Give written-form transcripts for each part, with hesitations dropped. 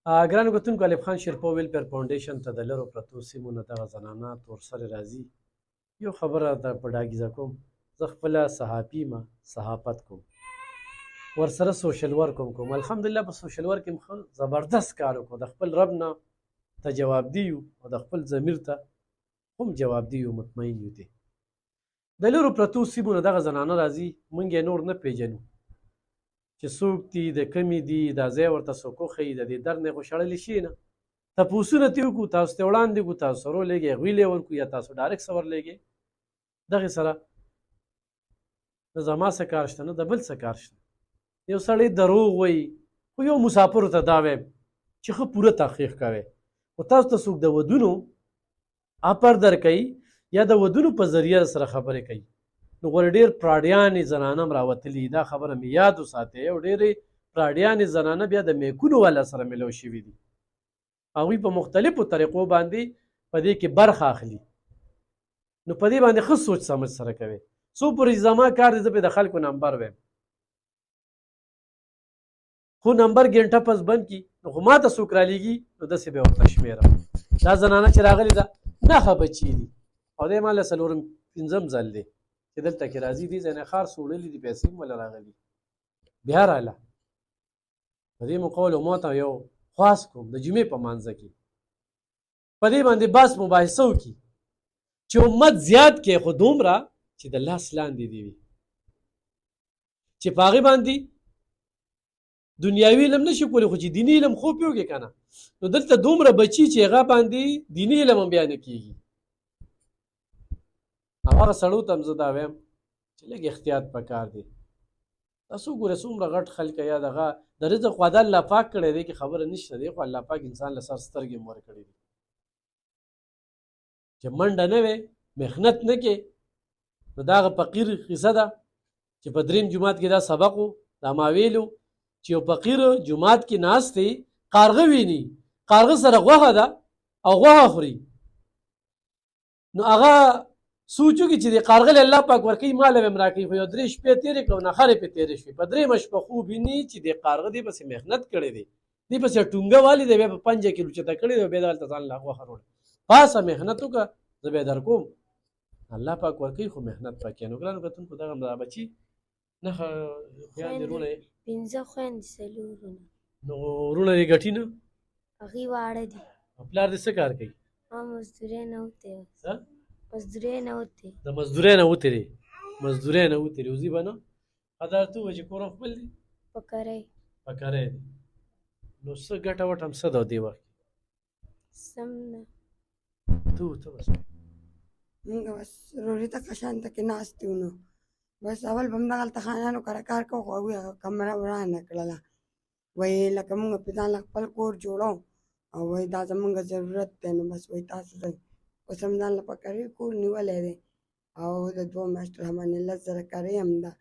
ګرانو کتونکو، الف خان شیرپا ویلفیر فاونډیشن ته د لرو پرتو سیمو نه دغه زنانه تورسرې راځي. یو خبره در په ډاګیزه کوم، زه خپله صحافي یم، صحافت کوم، ورسره سوشل ورک هم کوم. الحمدلله په سوشل ورک کې ښه زبردست کار وکړو، د خپل رب نه ته جوابدي یو او د خپل ضمیر ته هم جوابدي یو، مطمئن یو. دی د لرو پرتو سیمو نه دغه زنانه راځي، موږ یې نور نه پېژنو چې څوک دي، د کمې دي، دا ځای ورته څوک وښیي، د دې درد نه یې خو شړلی شي نه. تپوسونه ترې وکړو، تاسو ته وړاندې کړو، تاسو سره ولېږئ، هغوی له یې ورکړو، یا تاسو ډایرکټ سره ورلېږئ. دغې سره نه زما څه کار شته، نه د بل څه کار شته. یو سړی دروغ وایي، خو یو مسافرو ته دا وایم چې ښه پوره تحقیق کوئ. خو تاسو ته څوک د ودونو اپر درکوي یا د ودونو په ذریعه سره خبرې کوي، نو غوره ډېر پراډیانې زنانه هم راوتلي، دا خبره مې یاد وساتئ. او ډېرې پراډیانې زنانه بیا د میکونو والا سره ملو شوي دي، هغوی په مختلفو طریقو باندې په دې کې برخه اخلي. نو په دې باندې ښه سوچ سمج سره کوئ. څو پورې زما کار دی، زه پرې د خلکو نمبر ویم، خو نمبر ګنټه پس بند کړي، نو خو ما ته څوک رالیږي، نو داسې به یې ورته شمېرم. دا زنانه چې راغلې ده، نښه بچي دي، او دی ما له څلورم پنځم ځل دی چې دلته کې راځي. دې ځای نه خار سوړلي دي، پیسې هم وله راغلي. بیا راله په دې مقول ما ته یو خواست کوم د جمعې په مانځه کې په دې باندې بحث مباحثه وکړي چې امت زیات کې، خو دومره چې د لاس لاندې دي وي، چې په هغې باندې دنیاوي علم نشي کولی، خو چې دیني علم خوب یې وکړي که نه، نو دلته دومره بچي چې هغه باندې دیني علم هم بیا نه کېږي. هغه سړو ته هم زه دا وایم چې لږ احتیاط پکار دی. تاسو ګوره څومره غټ خلک یا دغه د رزق وعده الله پاک کړی دی، کې خبره نشته دی، خو الله پاک انسان له سر سترګې هم ورکړي دي چې منډه نه وې، محنت نه کې. نو دا هغه فقیر قصه ده چې په دریم جومات کې دا سبق و، دا ما ویلو چې یو فقیر جومات کې ناست دی، کارغه ویني، کارغه سره غوښه ده او غوښه خوري. نو هغه سوچ وکړي چې د کارغه له الله پاک ورکوي، ما له به هم راکوي. خو یو 3 شپې تېرې کړه، نخرې پرې تېرې شوې. په درېیمه شپه خوب ویني چې د کارغه دې پسې محنت کړی دی، دې پسې ټونګه والي دی، بیا په 5 کیلو چته کړی دی، بیا دلته ځان له غوښه وروړه. پاسه محنت وکړه، زه به یې در کوم. الله پاک ورکوي، خو محنت پکې. نو ګرانو کتونکو، دغه دا بچي نښه خویندې وروڼه یې 5 خویندې 4 وروڼه. نو وروڼه یې ګټي نه؟ هغوی واړه دي. پلار دې څه کار کوي؟ مزدورۍ نه وتې. څه؟ مزدورۍ نه وتې. د مزدورۍ نه وتېرې؟ مزدورۍ نه وتېرې، وځي به نه؟ ښه ته ووایه چې کور هم خپل دی؟ په کرۍ. په کرۍ دی. نو څه ګټه وټه هم څه ده دې وخت کې؟ سم نه. ته بس مونږ بس روري ته کشان ته کې ناست یو، نو بس اول به همدغلته خانانو کره کار کوو، خو هغوی هغه کمره ورانه کړله. وایي لکه مونږ په ځان له خپل کور جوړو، او وایي دا زمونږ ضرورت دی، نو بس وایي تاسو ځئ. اوس هم ځان له په کرۍ کور نیولی دی، او د 2 میاشتو رحمانې 10 زره کرۍ هم ده،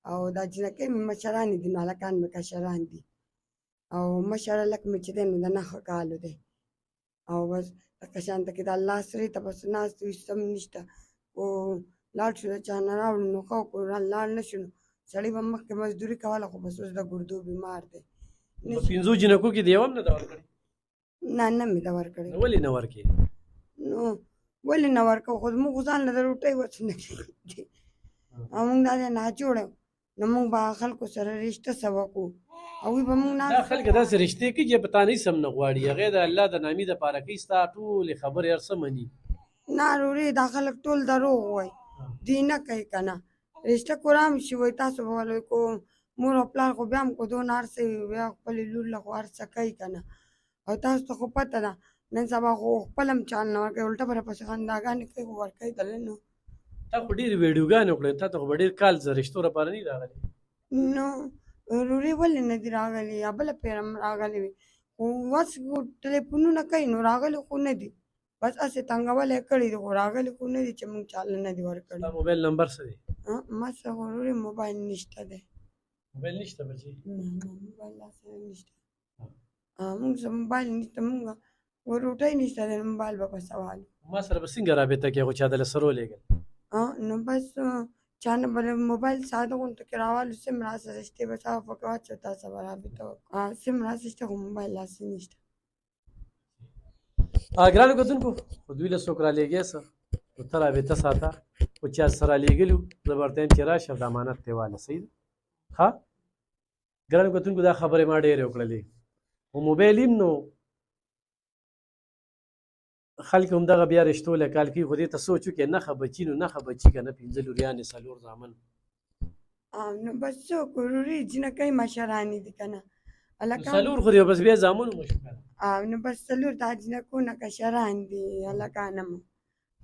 او دا جنکۍ مې مشرانې دي، نو هلکان مې کشران دي، او مشر هلک مې چې دی نو د 9 کالو دی. او بس لکه شانته کې د الله سرې ته بس ناست یو، هېڅ هم نشته. خو لاړ شو، د چا نه راوړو نو ښه وکړو، لاړ نه شو نو سړي به مخکې مزدوري کوله، خو بس اوس د ګردو بیمار دی. په 5 جنکو کې د یو هم نه ده ورکړې؟ نه مې ده ورکړې. نو ولې نه ورکړې؟ نو ولې نه ورکوو، خو زموږ خو ځان له د روټۍ وس نه کېږي، او مونږ دا دی ناجوړه یو، نو مونږ به خلکو سره رشته څه وکړو، هغوی به مونږ دا خلک داسې رشتې کوي چې په تا نه هېڅ هم نه غواړي، هغې د الله د نامي دپاره کوي، ستا ټولې خبرې هر څه مني. نه رورې دا خلک ټول دروغ وایي، دوی نه کوي که نه. رشته قرآن شي وایي تاسو به ولې کو، مور او پلار خو بیا هم کو دونه هر څه بیا خپلې لور له خو هر څه کوي که نه. او تاسو ته خو پته ده نن سبا خو خپل هم چال نه ورکوي، الټه به راپسې خنداګانې کوي، خو ورکوي دله نو. تا خو ډېرې ویډیوګانې وکړې، تا ته خو به ډېر کال د رشتو لپاره نه راغلی. نو رورې ولې نه دي راغلي، یا بله پېره هم راغلي وي، خو اوس ټلیفونونه کوي نو راغلي خو نه دي، بس هسې تنګولی کړي دي، خو راغلي خو نه دي چې مونږ چاله نه دي ورکړي. ستا موبایل نمبر څه دی؟ ما سره خو رورې موبایل نشته دی. موبایل نشته بچي؟ نه موبایل لا سره نشته، مونږ سره موبایل نشته، مونږ روټۍ نشته دی، موبایل به په سوال. ما سره به څنګه رابطه کوې، خو چا دله سره ولېږل؟ نو بس چا نه به موبایل ساده غونته کې راوالو سیم راسره شته بس هغه پکې واچوه تا سره به رابطه وکړو سیم راسره شته خو موبایل داسې نشته ګرانو کتونکو خو دوی له څوک رالېږې څه نو ته رابطه ساته خو چا سره رالېږلي وو زه به ورته یم چې راشه د امانت دی واله صحیح ده ښه ګرانو کتونکو دا خبرې ما ډېرې وکړلې خو موبایل هم نو خلک همدغه بیا رشتو له کال کوي خو دې ته سوچ وکړې نښه بچي نو نښه بچي که نه پنځه لوریانې څلور زامن نو بس څوک وروري جینکۍ مشرانې دي که نه هلکان څلور خو دی بس بیا زامن مو شو که نه نو بس څلور دا جینکو نه کشران دي هلکان هم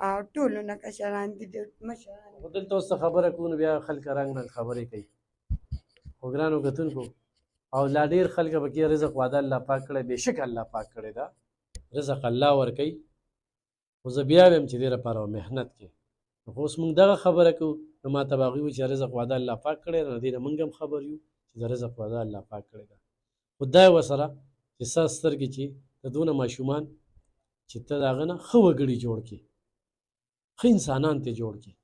او ټولو نه کشران دي ډېر مشران خو دلته اوس څه خبره کوو نو بیا خلک رنګ رنګ خبرې کوي خو ګرانو کتونکو او لا ډېر خلک پکې رزق وعده الله پاک کړی بېشکه الله پاک کړی دا رزق الله ورکوي خو زه بیا ویم چې دې لپاره محنت کې خو اوس مونږ دغه خبره کوو نو ما ته به هغوی وایي چې رزق وعده الله پاک کړی دی نو دې نه مونږ هم خبر یو چې د رزق وعده الله پاک کړی ده خو دا یې ورسره چې ستا سترګې چې د دونه ماشومان چې ته د هغه نه ښه وګړي جوړ کړي ښه انسانان ته جوړ کړي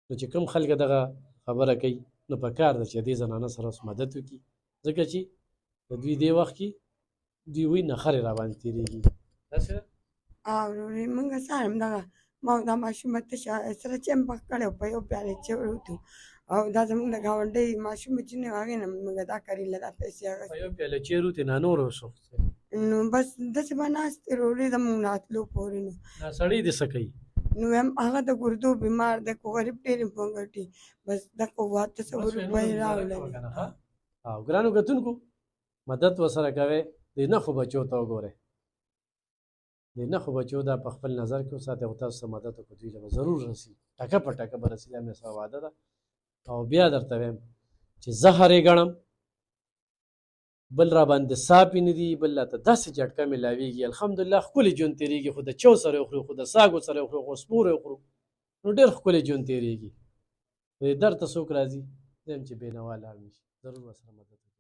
نو چې کوم خلک دغه خبره کوي نو په کار ده چې دې زنانه سره اوس مدد وکړي ځکه چې د دوی دې وخت کې دوی وایي نخرې راباندې تېرېږي داسې ده وروري موږ سره همدغه ما دا ماشوم ته سره چم پخ کړی په یو پیالې چې وروتو او دا زموږ د ګاونډۍ ماشوم چې نه هغې نه موږ دا کریله دا پیسې په اخیستې یو پیاله چیرې وتې نانور وسو نو بس داسې به ناستې وروړي زموږ راتلو پورې نو دا سړی دې څه کوي نو هم هغه د ګردو بیمار دی خو غریب ډېرې په ګټي بس دغه 700 روپۍ راوړلې او ګرانو کتونکو مدد ورسره کوئ د نښو بچو ته وګورئ د نښو بچو دا په خپل نظر کې وساتئ او تاسو ته مدد وکړو دوی له به ضرور رسي ټکه په ټکه به رسي دا مې سره وعده ده او بیا درته وایم چې زه هرې ګڼم بل را باندې صاپې نه دي بل راته داسې جټکه میلاویږي الحمدلله ښکلې ژوند تېرېږي خو د چو سره وخورو خو د ساګو سره وخورو خو سپورې وخورو نو ډېر ښکلې ژوند تېرېږي د دې درد ته څوک راځي زه یم چې بېنوا لاړ نه شي ضرور ورسره مدد وکړي